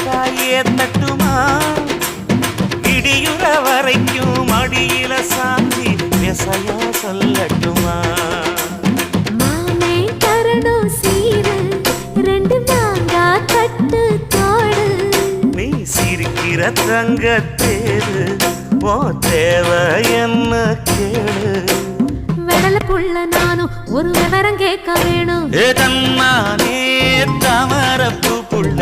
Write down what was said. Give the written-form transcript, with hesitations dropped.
காயே தட்டுமா இடியுற வரைக்கும் அடியில சாந்தி விசையா சொல்லட்டுமா மாமே தரணும் சீரு ரெண்டு மாங்கா கட்டு தோடு நீ சிரிக்கிற தங்க தேரு ஓ தேவை என்ன கேளு வெடல புள்ள நானும் ஒரு விவரம் கேட்க வேணும் தன்னானே தாமரப்பு புள்ள